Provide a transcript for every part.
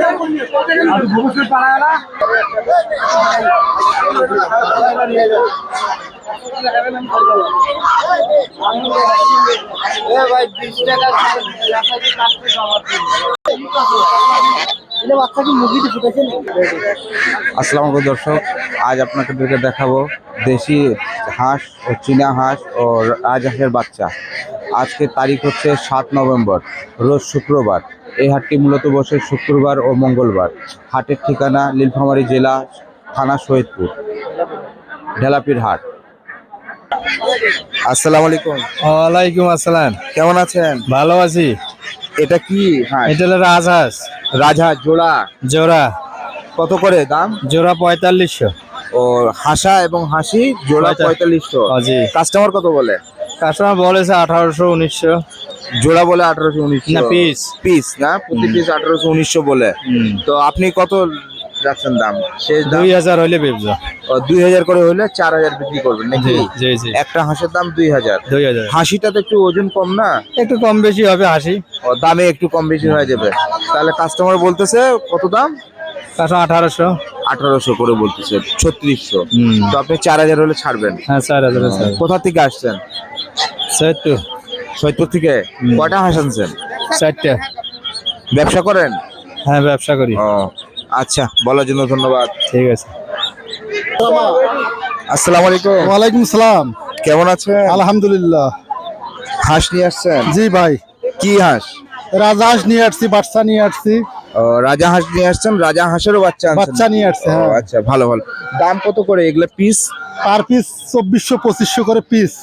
আসসালামু আলাইকুম দর্শক, আজ আপনাদেরকে দেখাবো দেশি হাঁস ও চীনা হাঁস ও রাজহাঁসের বাচ্চা। আজকে তারিখ হচ্ছে 7 নভেম্বর, রোজ শুক্রবার। এই হাটটি মূলত বসে শুক্রবার ও মঙ্গলবার। হাটের ঠিকানা নীলফামারী জেলা, থানা শহীদপুর, ঢেলাপির হাট। আসসালামু আলাইকুম। ওয়ালাইকুম আসসালাম। কেমন আছেন? ভালো আছি। এটা কি হাঁস? এটা হলো রাজহাঁস। রাজহাঁস জোড়া? জোড়া। কত করে দাম? জোড়া 4500। ও হাসা এবং হাসি জোড়া 4500। জি। কাস্টমার কত বলে? কাস্টমার বলেছে 1800 1900। জোড়া বলে 1800 1900 না, পিস পিস না, প্রতি পিস 1800 1900 বলে। তো আপনি কত যাচ্ছেন দাম? শেষ দাম 2000 হইলে বেচবো। 2000 করে হলে 4000 বিক্রি করবেন নাকি? জি জি। একটা হাঁসের দাম 2000। 2000। হাসিটা তো একটু ওজন কম না? একটু কম বেশি হবে হাসি। ও দামে একটু কম বেশি হয়ে যাবে। তাহলে কাস্টমার বলতেছে কত দাম? কাস্টমার 1800। 1800 করে বলতেছে, 3600। তো আপনি 4000 হলে ছাড়বেন? হ্যাঁ 4000। কোথা থেকে আসছেন? সৈয়দপুর থেকে। কয়টা হাঁস আনছেন? 4টা। ব্যবসা করেন? হ্যাঁ ব্যবসা করি। ও আচ্ছা, বলার জন্য ধন্যবাদ। ঠিক আছে। আসসালামু আলাইকুম। ওয়ালাইকুম সালাম। কেমন আছেন? আলহামদুলিল্লাহ। হাঁস নিয়ে আসছেন? জি ভাই। কি হাঁস? রাজহাঁস নিয়ে আসছি, বাচ্চা নিয়ে আসছি। ও রাজা হাঁস নিয়ে আসছেন, রাজা হাঁসেরও বাচ্চা আনছেন? বাচ্চা নিয়ে আসছে। ও আচ্ছা, ভালো ভালো। দাম কত করে এগুলা পিস? পার পিস 2400 2500 করে পিস।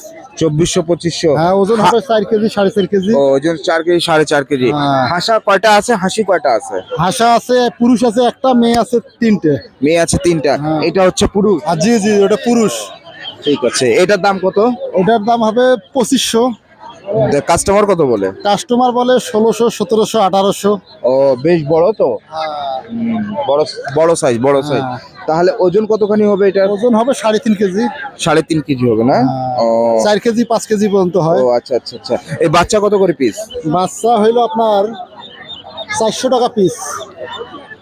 2400 2500। হ্যাঁ, ওজন হবে 4 কেজি 4.5 কেজি। ও ওজন 4 কেজি 4.5 কেজি। হাঁসা কয়টা আছে, হাসি কয়টা আছে? হাঁসা আছে, পুরুষ আছে একটা, মেয়ে আছে 3টে। মেয়ে আছে 3টা। এটা হচ্ছে পুরুষ? জি জি, ওটা পুরুষ। ঠিক আছে। এটার দাম কত? এটার দাম হবে 2500। কাস্টমার কত বলে? কাস্টমার বলে 1600 1700 1800। ও বেশ বড় তো। বড় বড় সাইজ, বড় সাইজ। তাহলে ওজন কতখানি হবে এটা? ওজন হবে 3.5 কেজি। 3.5 কেজি হবে না? ও 4 কেজি 5 কেজি পর্যন্ত হয়। ও আচ্ছা আচ্ছা আচ্ছা। এই বাচ্চা কত করে পিস? বাচ্চা হইলো আপনার 400 টাকা পিস।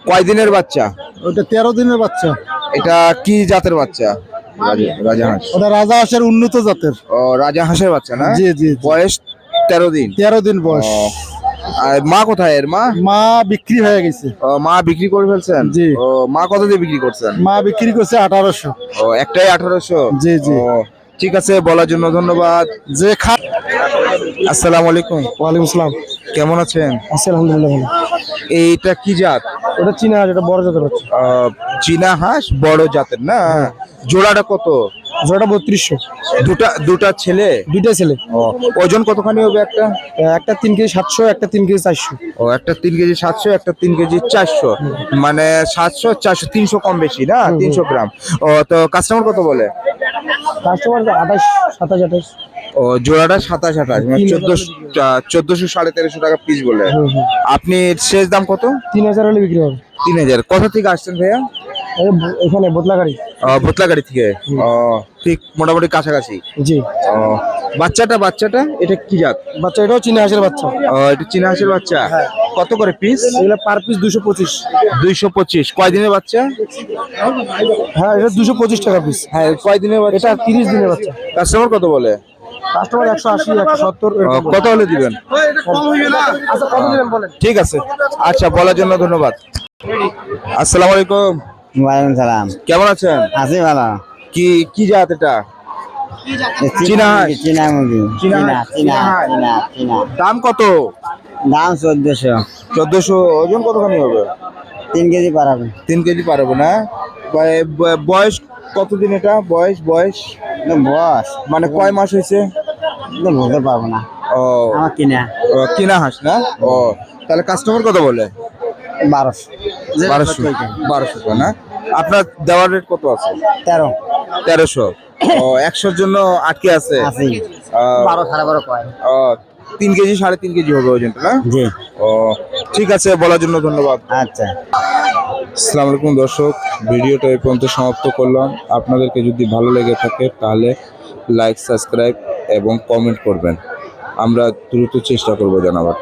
কয় দিনের বাচ্চা? ওটা 13 দিনের বাচ্চা। এটা কি জাতের বাচ্চা? রাজা হাঁস। ওটা রাজা হাঁসের উন্নত জাতের। ও রাজা হাঁসের বাচ্চা না? জি জি। বয়স 13 দিন। 13 দিন বয়স। আর মা কোথায় এর? মা বিক্রি হয়ে গেছে। ও মা বিক্রি করে ফেলছেন? জি। ও মা কত দিয়ে বিক্রি করছেন? মা বিক্রি করছে 1800। ও একটাই 1800? জি জি। ও ঠিক আছে, বলার জন্য ধন্যবাদ। যে আসসালামু আলাইকুম। ওয়ালাইকুম আসসালাম। কেমন আছেন? আছি আলহামদুলিল্লাহ ভালো। এইটা কি জাত? ওটা চীনা হাঁস, এটা বড় জাতের হচ্ছে। চীনা হাঁস বড় জাতের না? জোড়াটা কত? জোড়াটা 3200। দুটা ছেলে? দুইটা ছেলে। ও ওজন কতখানি হবে একটা? একটা 3 কেজি 700, একটা 3 কেজি 400। ও একটা 3 কেজি 700, একটা 3 কেজি 400। মানে 700 400 300 কম বেশি না? 300 গ্রাম। ও তো কাস্টমার কত বলে? কাস্টমার 28 27 28। ও জোড়াটা 27 28, মানে 1400 1350 টাকা পিস বলে। আপনি শেষ দাম কত? 3000 হলে বিক্রি হবে। 3000। কোথা থেকে আসছেন ভাইয়া? এখানে বদলাগাড়ি। ভোতলাগাড়ি থেকে। ও ঠিক মোটামুটি কাছাকাছি। জি। ও বাচ্চাটা এটা কি জাত? বাচ্চা এটাও চীনা হাঁসের বাচ্চা। ও এটা চীনা হাঁসের বাচ্চা। কত করে পিস? এগুলো পার পিস 225। 225। কয় দিনের বাচ্চা? হ্যাঁ, এটা 225 টাকা পিস। হ্যাঁ, কয় দিনের বাচ্চা? এটা 30 দিনের বাচ্চা। কাস্টমার কত বলে? কাস্টমার 180 170। কত হলে দিবেন? আচ্ছা, কত দিবেন বলেন। ঠিক আছে, আচ্ছা, বলার জন্য ধন্যবাদ। আসসালামু আলাইকুম। ওয়ালাইকুম সালাম। কেমন আছেন? আছি ভালো। কি জাত এটা? চীনা হাঁস। চীনা মুরগি। চীনা চীনা হাঁস। চীনা চীনা। দাম কত? দাম 1400। 1400। ওজন কতখানি হবে? 3 কেজি পারাবে। 3 কেজি পারবো না? বয়স কতদিন এটা? বয়স বস মানে কয় মাস হয়েছে? বলতে পারবো না। ও আমার কিনা কিনা হাঁস না? ও তাহলে কাস্টমার কত বলে? 1200। 1200 না? আপনার দেওয়ার রেট কত আছে? 1300। ও 100-র জন্য আটকে আছে? আছি। 12 সাড়ে 12 কয়। ও 3 কেজি 3.5 কেজি হবে ওজনটা না? জি। ও ঠিক আছে, বলার জন্য ধন্যবাদ। আচ্ছা। আসসালামু আলাইকুম দর্শক, ভিডিওটা এই পর্যন্ত সমাপ্ত করলাম। আপনাদেরকে যদি ভালো লেগে থাকে তাহলে লাইক, সাবস্ক্রাইব এবং কমেন্ট করবেন। আমরা দ্রুত চেষ্টা করব জানাবার।